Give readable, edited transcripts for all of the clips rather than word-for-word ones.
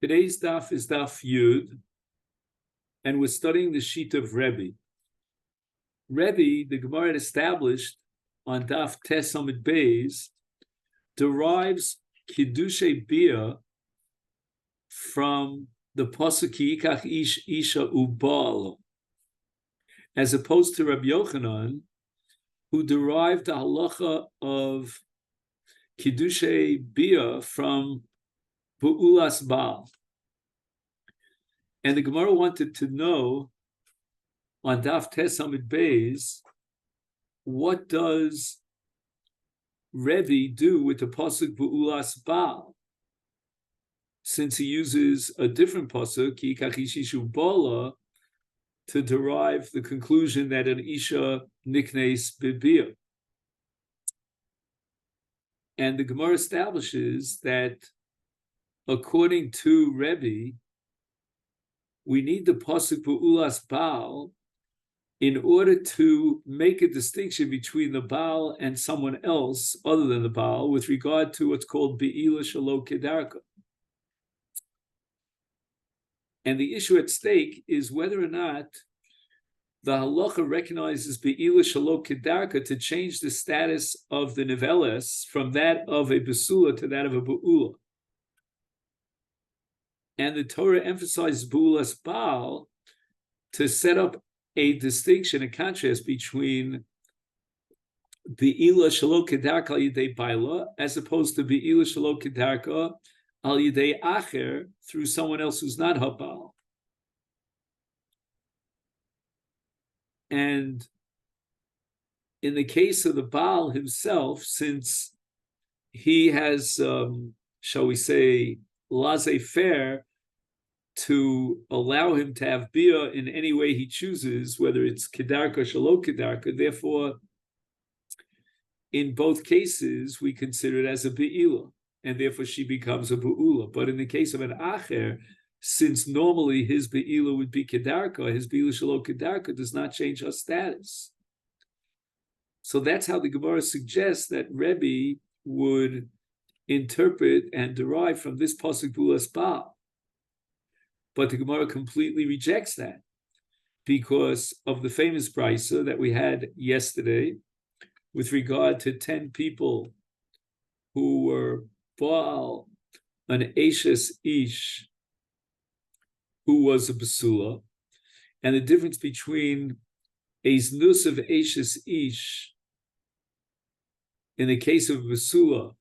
Today's daf is daf Yud, and we're studying the sheet of Rebbe. Rebbe, the Gemara had established on daf Tes Amid Beis, derives Kiddushin Bia from the pasuk Yikach Ish Isha Ubal, as opposed to Rabbi Yochanan, who derived the halacha of Kiddushin Bia from Bu'ulas Baal. And the Gemara wanted to know on Daf Tes Amid Beis, what does Rebbe do with the pasuk Bu'ulas Baal? Since he uses a different pasuk, Yikach Ishishu Bala, to derive the conclusion that an Isha niknes bibia. And the Gemara establishes that according to Rebbe, we need the pasuk Bu'ulas Baal in order to make a distinction between the Baal and someone else other than the Baal with regard to what's called Be'ila Shalo Kedarka. And the issue at stake is whether or not the halacha recognizes Be'ila Shalo Kedarka to change the status of the niveles from that of a Basula to that of a Bu'ula. And the Torah emphasizes Bu'ulas Baal to set up a distinction, a contrast between Be'ila Shalo Kedarka al Yidei Baila as opposed to Be'ila Shalo Kedarka al Yidei Acher through someone else who's not Habal. And in the case of the Baal himself, since he has, shall we say, laissez-faire to allow him to have bia in any way he chooses, whether it's kedarka, shalo kedarka. Therefore, in both cases, we consider it as a be'ila, and therefore she becomes a bu'ula. But in the case of an acher, since normally his be'ila would be kedarka, his be'ila shalo kedarka does not change her status. So that's how the Gemara suggests that Rebbe would interpret and derive from this pasuk Bu'ulas Baal. But the Gemara completely rejects that because of the famous brisa that we had yesterday with regard to 10 people who were Baal, an Eshes Ish, who was a Basula, and the difference between a Znus of Eshes Ish in the case of a Basula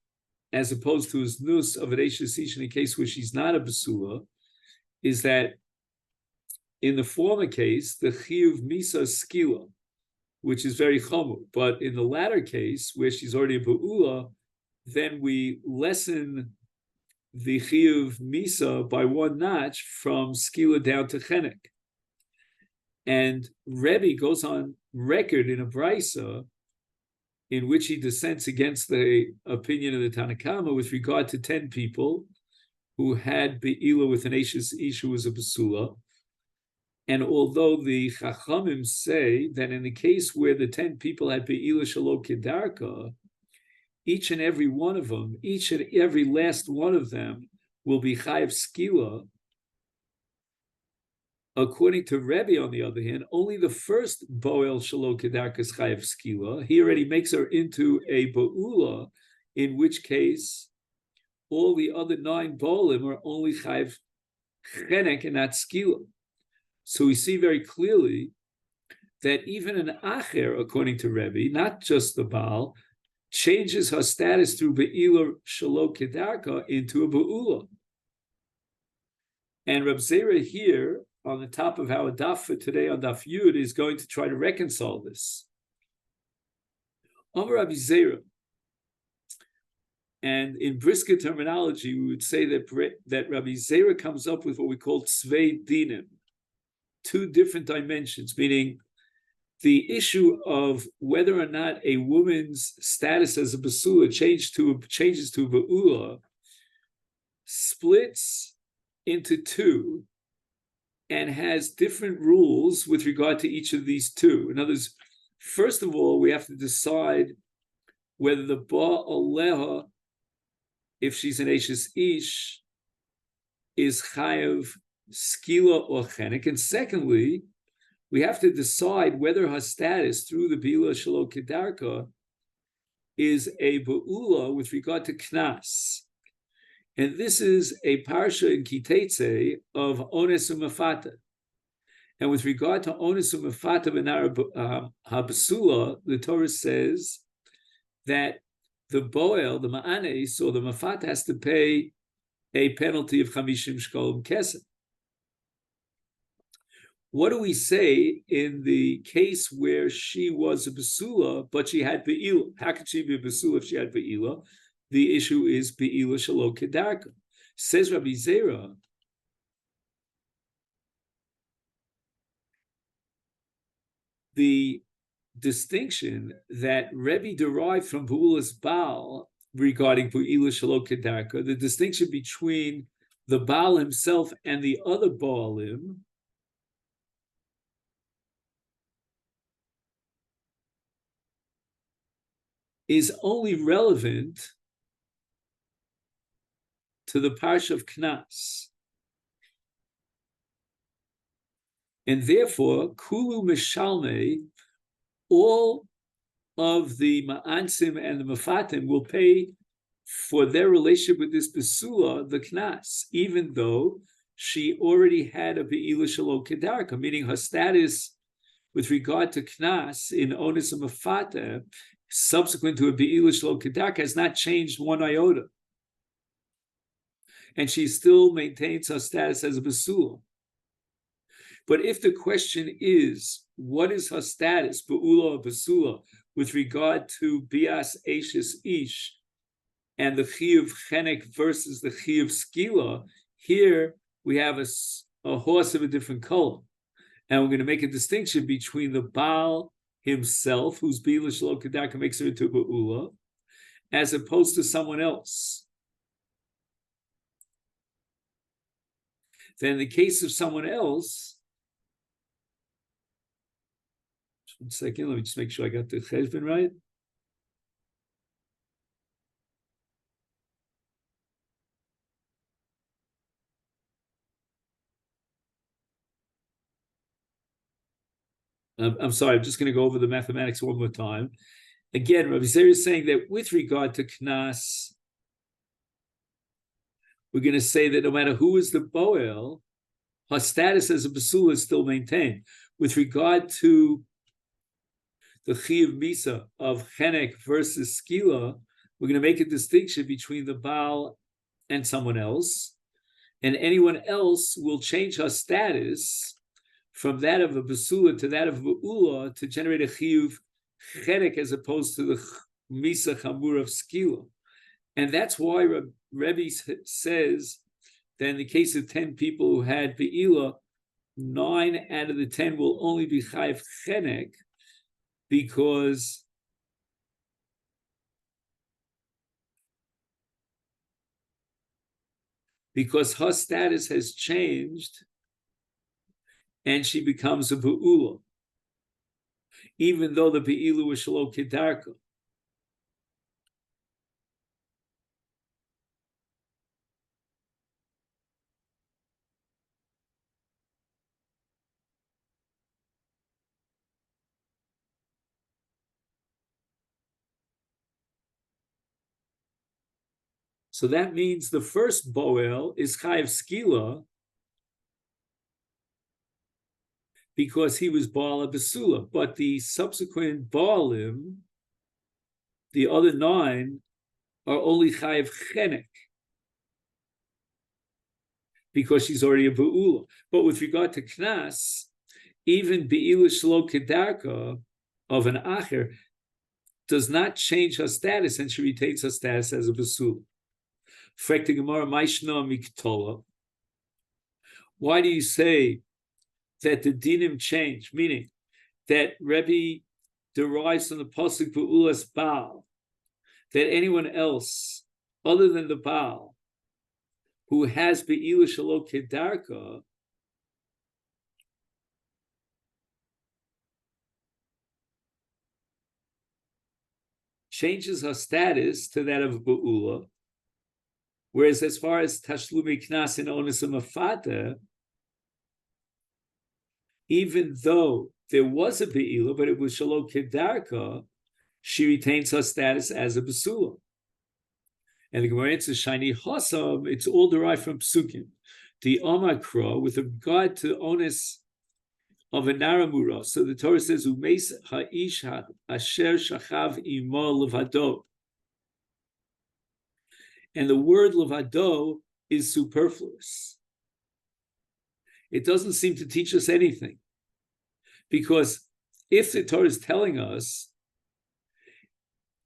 as opposed to a Znus of an Eshes Ish in the case where she's not a Basula, is that in the former case, the chiyuv misa skila, which is very chomer, but in the latter case, where she's already a bu'ula, then we lessen the chiyuv misa by one notch from skila down to chenek. And Rebbe goes on record in a brisa in which he dissents against the opinion of the Tanakama with regard to 10 people who had be'ila with an Eshes Ish who was a basula. And although the Chachamim say that in the case where the 10 people had be'ila shalo kedarka, each and every one of them, each and every last one of them will be chayav skila. According to Rebbe, on the other hand, only the first boel shalo kedarka is chayav skila. He already makes her into a ba'ula, in which case all the other 9 bolim are only chayav chenek and not skila. So we see very clearly that even an acher, according to Rebbe, not just the Baal, changes her status through be'ila shalo kedarka into a ba'ula. And Reb Zera here, on the top of our daf for today on daf Yud, is going to try to reconcile this. Amar Rabbi Zera. And in brisker terminology, we would say that Rabbi Zera comes up with what we call tzvei dinim, 2 different dimensions, meaning the issue of whether or not a woman's status as a basula changes to a ba'ula splits into 2 and has different rules with regard to each of these 2. In other words, first of all, we have to decide whether the ba'aleha, if she's an Eshes Ish, is chayav skila or chenek, and secondly, we have to decide whether her status through the Be'ula Shelo Kedarka is a Be'ula with regard to Knas. And this is a parsha in Kitetze of Ones Umafata. And with regard to Ones Umafata Benar HaBasula, the Torah says that the Boel, the Ma'anes, or the Mafata has to pay a penalty of Chamishim Shkolim Kesef. What do we say in the case where she was a Basula, but she had Be'ila? How could she be a Basula if she had Be'ila? The issue is Be'ila Shelo Kedarka. Says Rabbi Zera, the distinction that Rebbe derived from Be'ula's Baal regarding Be'ila Shelo Kedarka, the distinction between the Baal himself and the other Baalim, is only relevant to the parsha of Knas. And therefore, Kulu Mishalme, all of the Ma'ansim and the Mafatim will pay for their relationship with this Besula, the Knas, even though she already had a Be'ila Shelo Kedarka, meaning her status with regard to Knas in Onis and Mafata, subsequent to a Be'ila Shelo Kedarka, has not changed one iota. And she still maintains her status as a Basula. But if the question is, what is her status, Be'ula or Basula, with regard to Bias Ashes Ish and the Chiyuv Chenek versus the Chiyuv Skila, here we have a horse of a different color. And we're going to make a distinction between the Baal himself, whose Be'ila Shelo Kedarka makes her into Be'ula, as opposed to someone else. Then in the case of someone else, just 1 second, let me just make sure I got the cheshbon right. I'm sorry, I'm just going to go over the mathematics one more time. Again, Rabbi Zera is saying that with regard to Knas, we're going to say that no matter who is the Boel, her status as a Basula is still maintained. With regard to the Chiyuv Misa of Chenek versus Skila, we're going to make a distinction between the Baal and someone else, and anyone else will change her status from that of a Basula to that of a Be'ula to generate a Chiyuv Chenek as opposed to the Misa Chamur of Skila. And that's why Rebbe says that in the case of 10 people who had Be'ila, 9 out of the 10 will only be Chayiv Chenek, because her status has changed and she becomes a Be'ula, even though the Be'ila was Shelo Kedarka. So that means the first Boel is Chayiv Skila because he was Baal Basula, but the subsequent Baalim, the other 9, are only Chayiv Chenek because she's already a Be'ula. But with regard to Knas, even Be'ila Shelo Kedarka of an Acher does not change her status, and she retains her status as a Basula. Frekta Gemara, Maishna Miktola. Why do you say that the dinim change? Meaning that Rebbe derives from the pasuk Be'ulas Baal that anyone else other than the Baal who has Be'ila Shelo Kedarka changes her status to that of Be'ula, Whereas as far as Tashlumi Knas and Onus Mafata, even though there was a Be'ila, but it was Shalom Kedarka, she retains her status as a Basula. And the Gemara answers, Shiny Hossam, it's all derived from Psukim. The Omakra, with regard to Onus of a Naramura. So the Torah says, Umeis ha'ish asher shachav imo levado. And the word levado is superfluous. It doesn't seem to teach us anything. Because if the Torah is telling us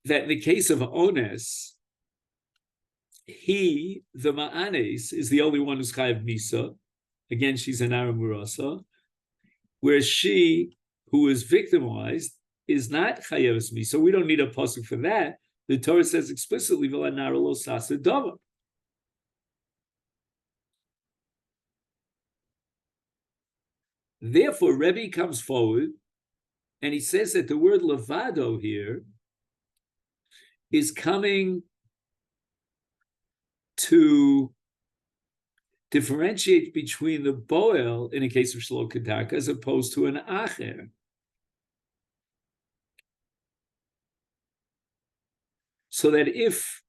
that in the case of Ones, he, the Ma'anes, is the only one who's chayav misa. Again, she's an Aramurasa. Whereas she, who is victimized, is not chayav misa. So we don't need a pasuk for that. The Torah says explicitly, "V'lanara lo sasa dava." Therefore, Rebbe comes forward and he says that the word levado here is coming to differentiate between the boel in a case of shlo kedarka as opposed to an acher. So that if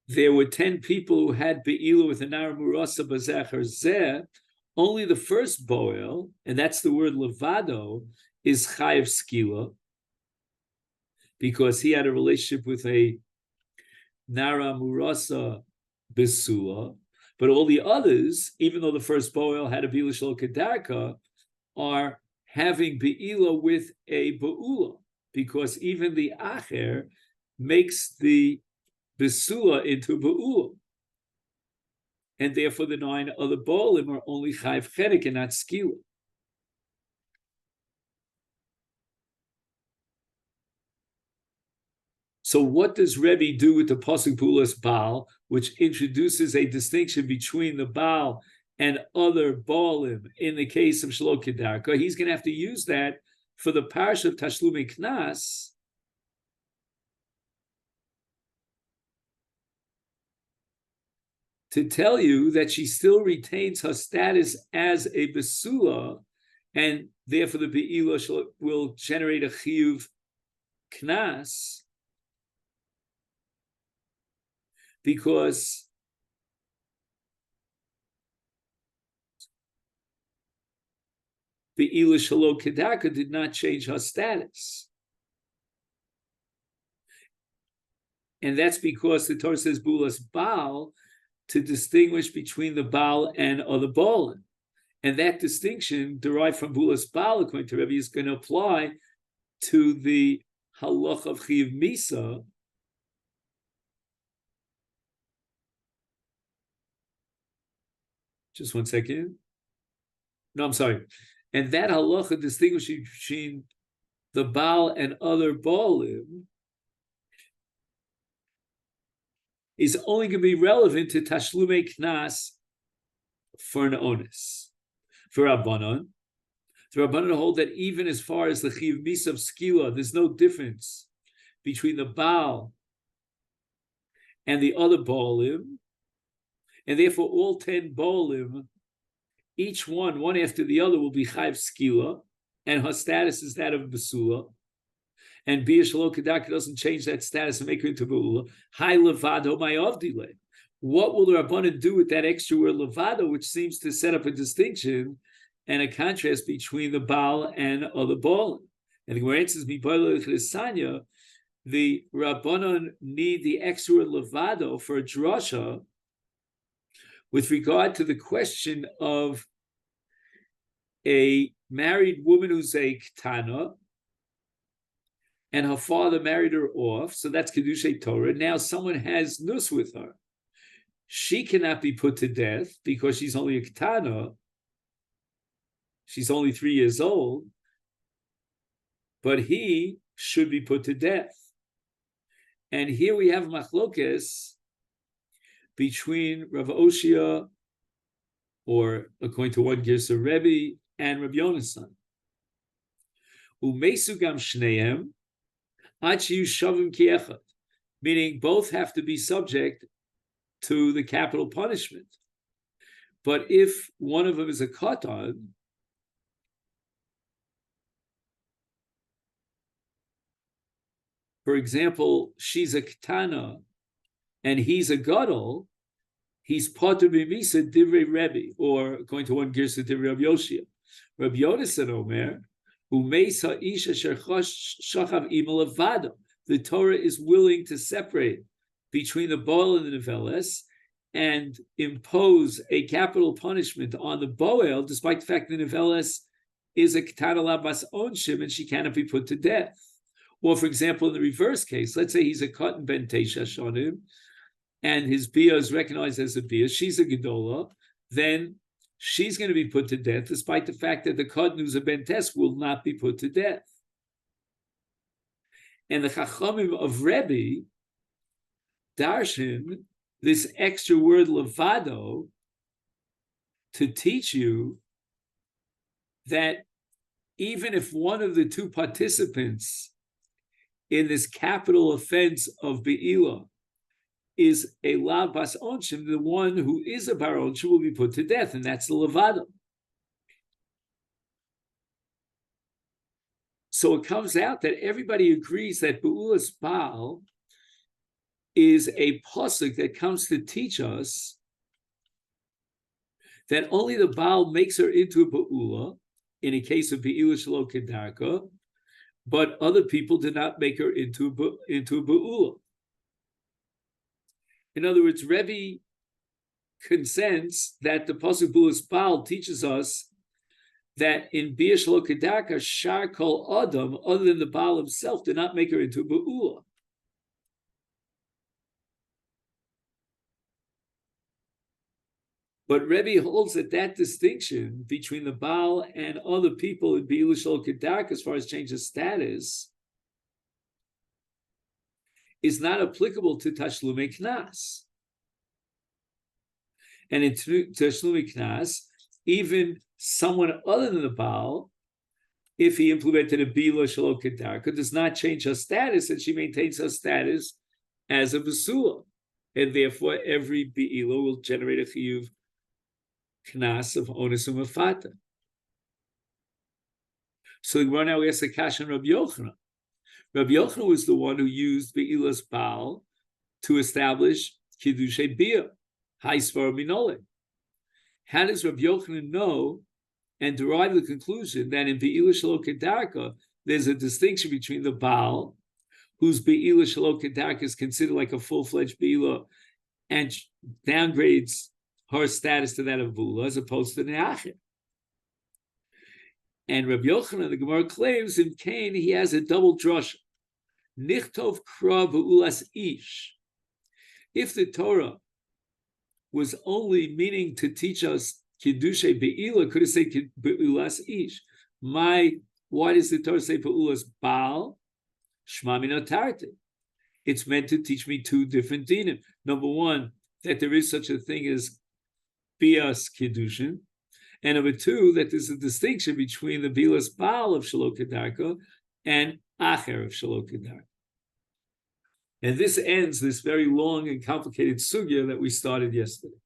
there were 10 people who had be'ilu with an aramurasa bazecher zeh, only the first boel, and that's the word levado, is chayav skila, because he had a relationship with a Nara Murasa Bisula, but all the others, even though the first Boel had a Bila Shal Kedarka, are having Be'ila with a Ba'ula, because even the Acher makes the Bisula into Ba'ula. And therefore the 9 other Boelim are only Chayv Chedik and not Skila. So what does Rebbe do with the Pasuk Bulas Baal, which introduces a distinction between the Baal and other Baalim in the case of Shlo Kedarka? He's going to have to use that for the Parsha of Tashlumi Knas, to tell you that she still retains her status as a Besula, and therefore the Be'ila will generate a Chiyuv Knas, because Be'ila Shalo Kedarka did not change her status. And that's because the Torah says Bulas Baal to distinguish between the Baal and other Baalim. And that distinction derived from Bulas Baal, according to Rebbe, is going to apply to the halach of Chiv Misa, just one second. No, I'm sorry. And that halacha distinguishing between the Baal and other Baalim is only going to be relevant to Tashlume Knas for an onus. For Rabbanon, the Rabbanon hold that even as far as the Chiv Misa of Skila, there's no difference between the Baal and the other Baalim, and therefore all 10 Baalim, each one after the other, will be Chayv Skila, and her status is that of Basula. And Bia Shalo Kedarka doesn't change that status and make her into Ba'ula. Hi Levado Mayavdile. What will the Rabbanan do with that extra word Levado, which seems to set up a distinction and a contrast between the Baal and other Baalim? And the Gemara answers, the Rabbanan need the extra word Levado for a drasha with regard to the question of a married woman who's a Ketana, and her father married her off, so that's Kiddushin Torah. Now someone has nus with her. She cannot be put to death because she's only a Ketana. She's only 3 years old, but he should be put to death. And here we have machlokes between Rav Oshia, or according to one Girsa Rebbe, and Rabbi Yonasan. Umesu gam shneim, ad sheyu shavim ki echad, meaning both have to be subject to the capital punishment. But if one of them is a katan, for example, she's a ketana and he's a gadol, he's potter b'misa divrei Rebbe, or according to one girsa divrei Rabbi Yoshia. Rabbi Yonasan Omer, umeis ha'isha asher shachav ima levado. The Torah is willing to separate between the boel and the neveles and impose a capital punishment on the boel, despite the fact that the neveles is a ketana labas onshim and she cannot be put to death. Or, for example, in the reverse case, let's say he's a katan ben teisha shonim, and his bia is recognized as a bia, she's a gedola, then she's going to be put to death, despite the fact that the katan who's a ben tes will not be put to death. And the chachamim of Rebbe darshan this extra word levado to teach you that even if one of the two participants in this capital offense of Be'ila is a lav bas onshim, the one who is a bar onshim will be put to death, and that's the levado. So it comes out that everybody agrees that Be'ulas Baal is a pasuk that comes to teach us that only the Baal makes her into a Be'ula, in a case of Be'ila Shelo Kedarka, but other people did not make her into a Be'ula. In other words, Rebbe consents that the pasuk Be'ulas Baal teaches us that in Bia Shelo Kedarka, Shar Kol Adam, other than the Baal himself, did not make her into a Be'ula. But Rebbe holds that distinction between the Baal and other people in Be'ila Shelo Kedarka, as far as change of status, is not applicable to Tashlumei Knas. And in Tashlumei Knas, even someone other than the Baal, if he implemented a Be'ila Shelo Kedarka, does not change her status, and she maintains her status as a Basula. And therefore, every Be'ila will generate a Chiyuv Knas of Onus Umafata. So the Gemara now asks a kasha on Rabbi Yochanan. Rabbi Yochanan was the one who used Be'ilas Baal to establish Kiddushin Bia, Haisvar Minole. How does Rabbi Yochanan know and derive the conclusion that in Be'ila Shelo Kedarka there's a distinction between the Baal, whose Be'ila Shelo Kedarka is considered like a full-fledged Be'ila and downgrades her status to that of Bula, as opposed to Ne'achim? And Rabbi Yochanan, the Gemara claims, in Cain, he has a double drasha. Nichtov kra be'ulas ish. If the Torah was only meaning to teach us Kiddushay Be'ila, could it say be'ulas ish? Why does the Torah say be'ulas Baal? Shma min atarte. It's meant to teach me two different dinim. Number one, that there is such a thing as Bias Kiddushin, and number two, that there's a distinction between the Bilas Baal of Shelo Kedarka and Acher of Shelo Kedarka. And this ends this very long and complicated sugya that we started yesterday.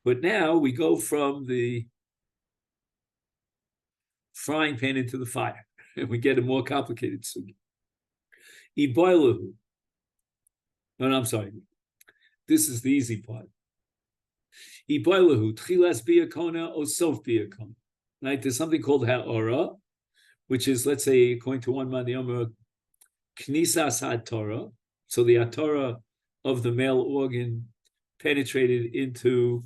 But now we go from the frying pan into the fire, and we get a more complicated sugya. Iboilahu. No, I'm sorry. This is the easy part. Iboilahu, tchilas biyakona or sof biyakona. Right? There's something called ha'ora, which is, let's say, according to one man, the Yomer, knisas ha'torah. So the ha'torah of the male organ penetrated into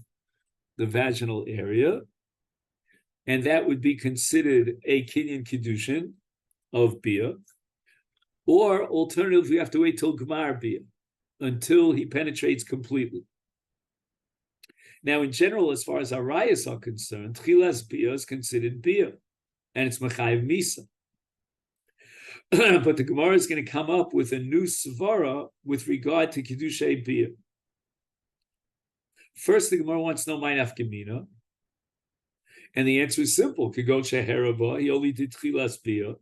the vaginal area, and that would be considered a kinyan kiddushin of bia. Or alternatively, you have to wait till Gemar bia, until he penetrates completely. Now, in general, as far as arayas are concerned, tchilas bia is considered bia, and it's mechayev misa. But the Gemara is going to come up with a new svara with regard to kiddushay bia. First, the Gemara wants to know my nafkamina, and the answer is simple. Kigon sheheraba, he only did tchilas bia.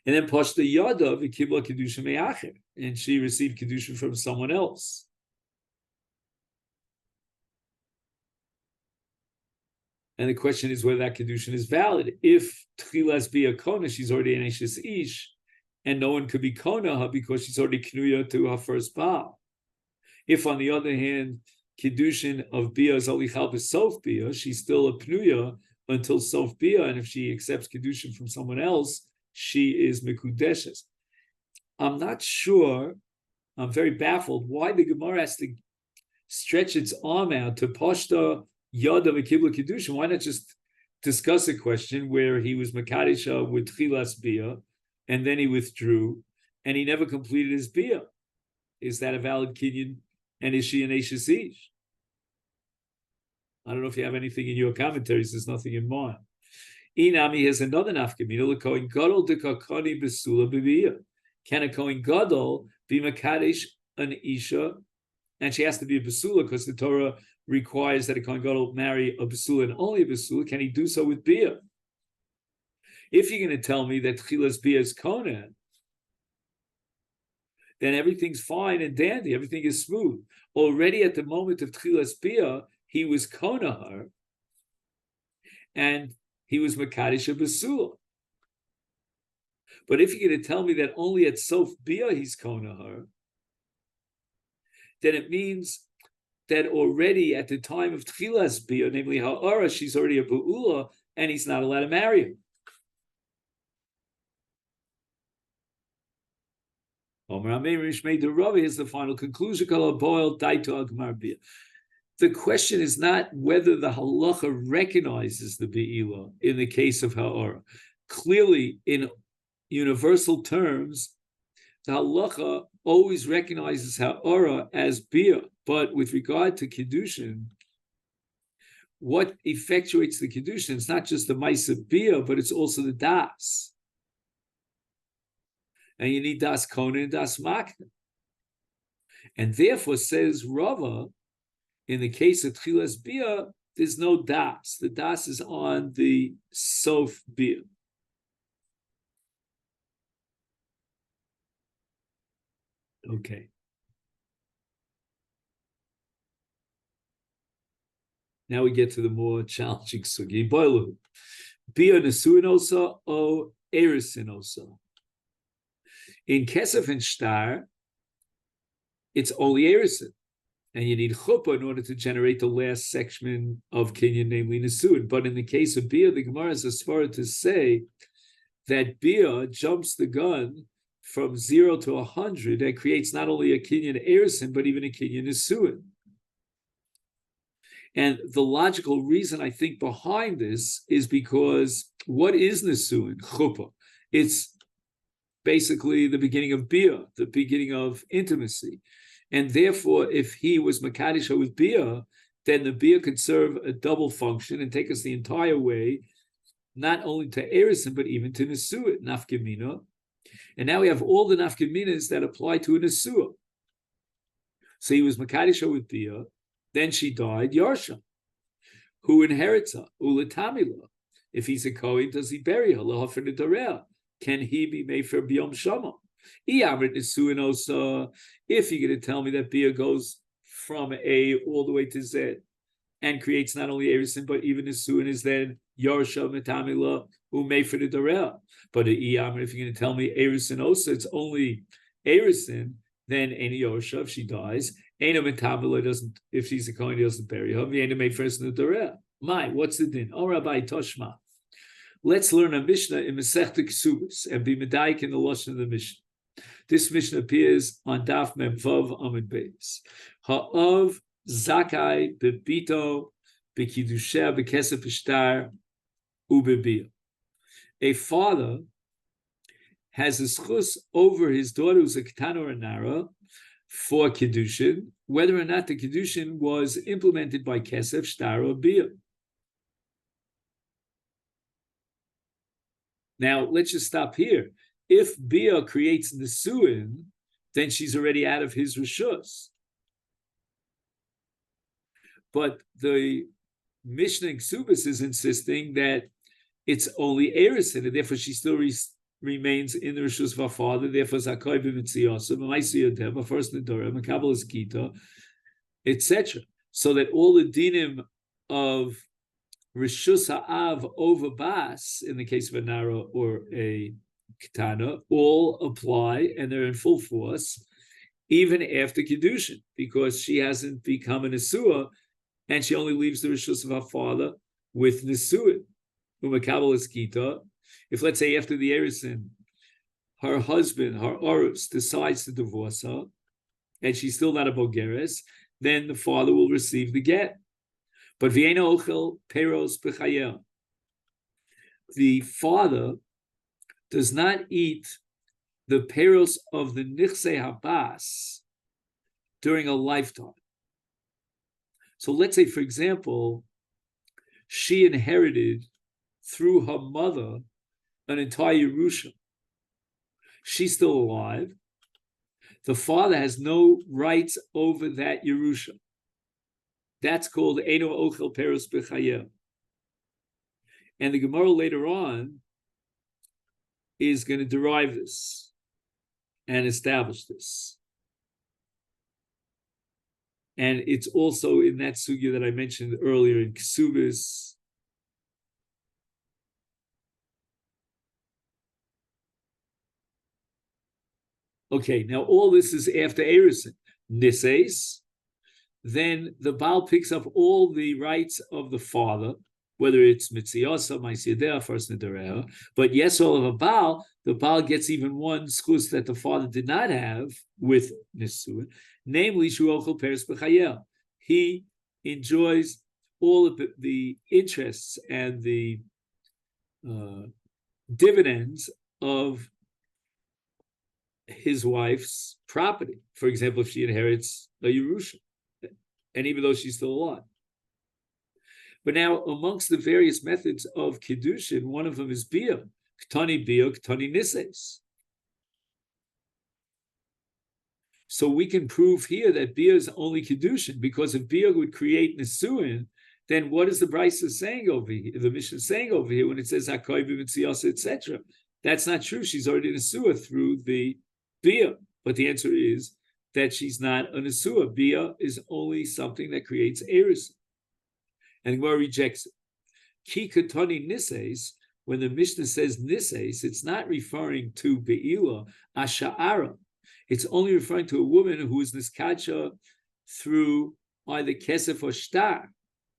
And then Pashta Yada v'kibla Kiddushin me'acher, and she received Kiddushin from someone else. And the question is whether that Kiddushin is valid. If Tchilas be a Kona, she's already an Eshes Ish, and no one could be Kona her because she's already Knuya to her first Baal. If, on the other hand, Kiddushin of Bia is only Chalbis Sof Bia, she's still a Pnuya until Sof Bia, and if she accepts Kiddushin from someone else, she is Mikudeshes. I'm not sure, I'm very baffled why the Gemara has to stretch its arm out to Pashta Yada v'Kibla Kiddushin. Why not just discuss a question where he was Makadisha with Tchilas Bia, and then he withdrew, and he never completed his Bia? Is that a valid kinyan? And is she an Eshes Ish? I don't know if you have anything in your commentaries. There's nothing in mine. Inami has another nafkamina. L'kohen gadol dekakani besula b'biyah. Can a kohen gadol be makadesh an isha? And she has to be a besula because the Torah requires that a kohen gadol marry a besula and only a besula. Can he do so with biyah? If you're going to tell me that tchilas biyah is kohen, then everything's fine and dandy. Everything is smooth. Already at the moment of tchilas biyah, he was konahar, and he was makadesh a besula. But if you're going to tell me that only at sof biyah he's konahar, then it means that already at the time of tchilas biyah, namely ha'ara, she's already a be'ula, and he's not allowed to marry her. Here's the final conclusion. The question is not whether the halacha recognizes the be'ila in the case of ha'ara. Clearly, in universal terms, the halacha always recognizes ha'ara as bia. But with regard to Kiddushin, what effectuates the Kiddushin is not just the ma'isa bia, but it's also the das. And you need das kona and das makna. And therefore, says Rava, in the case of tchilas bia, there's no das. The das is on the sof bia. Okay. Now we get to the more challenging sugi. Boilu. Bia nesuinosa o erisinosa. In Kesef and Shtar, it's only erison. And you need chuppah in order to generate the last section of kinyan, namely nesuin. But in the case of bia, the Gemara is as far to say that bia jumps the gun from 0 to 100 and creates not only a kinyan erison, but even a kinyan nesuin. And the logical reason I think behind this is because what is nesuin? Chuppah. It's basically the beginning of bia, the beginning of intimacy. And therefore, if he was Makadisha with bia, then the bia could serve a double function and take us the entire way, not only to erison, but even to nesuah, nafkamina. And now we have all the nafkaminas that apply to a nesuah. So he was Makadisha with bia, then she died, Yarsha. Who inherits her? Ulatamila. If he's a Kohen, does he bury her? Can he be made for Biyom Shama? If you're going to tell me that Bia goes from A all the way to Z and creates not only Erison, but even Nesuin is then Yarsha Metamila, who made for the Darel. But if you're going to tell me Erison Osa, it's only Erison, then any Yarsha, if she dies, Aina Metamila doesn't, if she's a Kohen, he doesn't bury her. Aina made first in the Darel. What's the din? Oh, Rabbi Toshma. Let's learn a Mishnah in Masechet Ksubis and be medayik in the lashon of the Mishnah. This Mishnah appears on Daf Mem Vav Amud Beis. Ha'ov zakai bebito bekidusheh bekesef ishtar ubebiyah. A father has a schus over his daughter who's a ketana or a nara for Kiddushin, whether or not the Kiddushin was implemented by kesef, shtar, or biyah. Now, let's just stop here. If Bia creates Nesuin, then she's already out of his Rishus. But the Mishnah in Ksubis is insisting that it's only Erison, and therefore she still remains in the rishus of her father. Therefore, zakoy b'mitziyasim, b'maisiyadem, a first nedorem, a kabbalas kita, etc. So that all the dinim of rishus ha'av over bas, in the case of a nara or a ketana, all apply and they're in full force, even after Kiddushin, because she hasn't become a Nesua, and she only leaves the rishus of her father with Nesuin. Umakabbalas kita. If, let's say, after the Erisin, her husband, her Orus, decides to divorce her, and she's still not a Bogeres, then the father will receive the get. But Vienna Ochel Peros B'chayel. The father does not eat the peros of the Nichse Habas during a lifetime. So let's say, for example, she inherited through her mother an entire Yerusha. She's still alive. The father has no rights over that Yerusha. That's called Eino Ochel Peros B'chayel. And the Gemara later on is going to derive this and establish this. And it's also in that sugya that I mentioned earlier in Kesubis. Okay, now all this is after Erison. Nises, then the Baal picks up all the rights of the father, whether it's Mitziyasa, Maisiyadeh, first Nedereh, but yes, all of a Baal, the Baal gets even one schus that the father did not have with Nisuin, namely Shuochel Peres B'chayel. He enjoys all of the interests and the dividends of his wife's property. For example, if she inherits a Yerusha, and even though she's still alive. But now, amongst the various methods of Kiddushin, one of them is Bia, Ktani Bia, Ktani Nises. So we can prove here that Bia is only Kiddushin, because if Bia would create Nisuin, then what is the Brisa saying over here, the Mishnah saying over here, when it says Hakoy b'mitziyasa, etc.? That's not true. She's already Nesua through the Bia. But the answer is that she's not a Nesua. Bia is only something that creates Eris. And Gemara rejects it. Ki katoni nises, when the Mishnah says nises, it's not referring to Be'ila, Asha'ara. It's only referring to a woman who is niskacha through either kesef or shtar,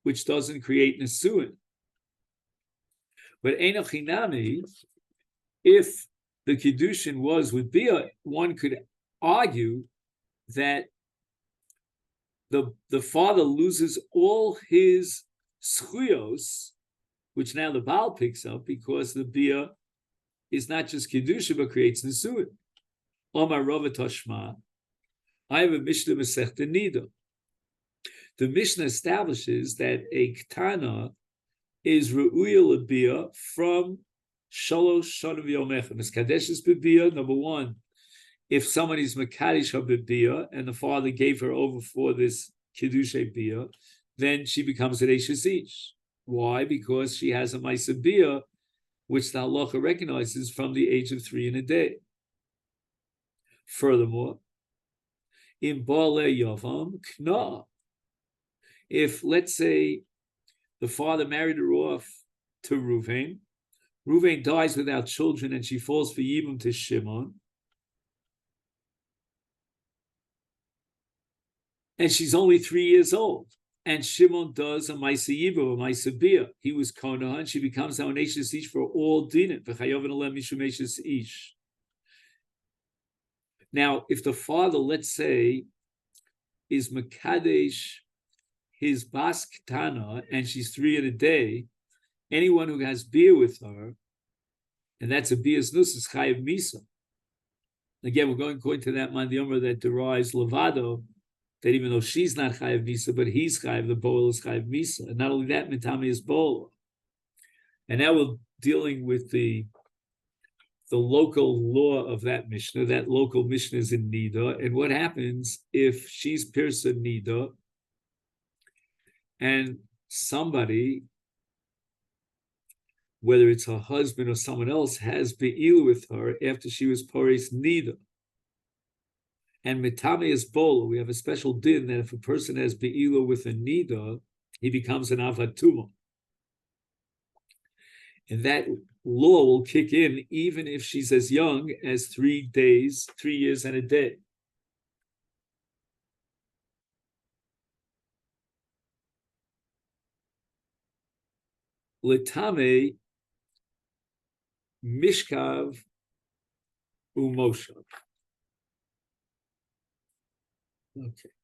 which doesn't create nesuin. But enochinami, if the Kiddushin was with Bia, one could argue that the father loses all his schuyos, which now the Baal picks up, because the Bia is not just Kiddushin, but creates nesuin. Omar Rava Tashma, I have a Mishnah Masechet Nida. The Mishnah establishes that a Ketana is Re'uya L'Bia from Shalosh Shana V'Yomecha. Miskadesh is B'Bia, number one. If someone is Mekadesh B'Bia, and the father gave her over for this Kiddushay Bia, then she becomes an Eishes Ish. Why? Because she has a Maisa Bia, which the halacha recognizes from the age of 3 and a day. Furthermore, in Bale Yavam Kna, if, let's say, the father married her off to Ruvain, Ruvain dies without children, and she falls for Yibum to Shimon, and she's only 3 years old, and Shimon does a Maisa Yibum, a Maisa Bia. He was Konah, and she becomes now an Eishes Ish for all dinim. V'chayovin alem mishum Eishes Ish. Now, if the father, let's say, is Mekadesh his Bas Ketana, and she's 3 in a day, anyone who has Bia with her, and that's a Bia's Nus, is Chayav Misa. Again, we're going according to that man the Yomer that derives Levado, that even though she's not Chayav Misa, but he's Chayav, the Boel is Chayav Misa. And not only that, Mitami is Boel. And now we're dealing with the local law of that Mishnah. That local Mishnah is in Nida. And what happens if she's Pirsa Nida and somebody whether it's her husband or someone else, has be'ilu with her after she was poris nida. And mitame is bola. We have a special din that if a person has be'ilu with a nida, he becomes an avatuma. And that law will kick in even if she's as young as 3 days, 3 years and a day. Litame mishkav umoshav. Okay.